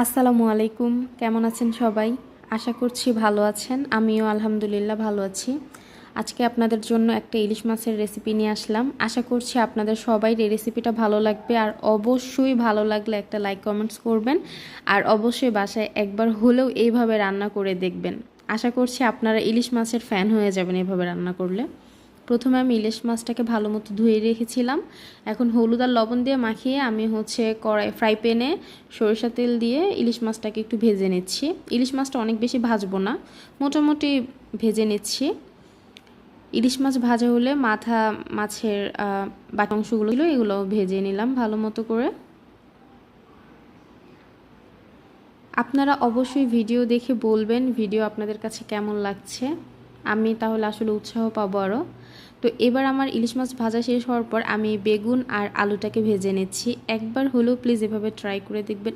আসসালামু আলাইকুম, কেমন আছেন সবাই? আশা করছি ভালো আছেন। আমিও আলহামদুলিল্লাহ ভালো আছি। আজকে আপনাদের জন্য একটা ইলিশ মাছের রেসিপি নিয়ে আসলাম। আশা করছি আপনাদের সবাই এই রেসিপিটা ভালো লাগবে, আর অবশ্যই ভালো লাগলে একটা লাইক কমেন্টস করবেন, আর অবশ্যই বাসায় একবার হলেও এইভাবে রান্না করে দেখবেন। আশা করছি আপনারা ইলিশ মাছের ফ্যান হয়ে যাবেন এভাবে রান্না করলে। প্রথমে আমি ইলিশ মাছটাকে ভালো মতো ধুয়ে রেখেছিলাম। এখন হলুদ আর লবণ দিয়ে মাখিয়ে আমি ফ্রাই প্যানে সরিষা তেল দিয়ে ইলিশ মাছটাকে একটু ভেজে নিচ্ছি। ইলিশ মাছটা অনেক বেশি ভাজবো না, মোটামুটি ভেজে নিচ্ছি। ইলিশ মাছ ভাজা হলে মাছের বাকি অংশগুলো এগুলো ভেজে নিলাম ভালো মতো করে। আপনারা অবশ্যই ভিডিও দেখে বলবেন ভিডিও আপনাদের কাছে কেমন লাগছে, আমি তাহলে আসলে উৎসাহ পাবো আরও। তো এবার আমার ইলিশ মাছ ভাজা শেষ হওয়ার পর আমি বেগুন আর আলুটাকে ভেজে নিচ্ছি। একবার হলেও প্লিজ এভাবে ট্রাই করে দেখবেন।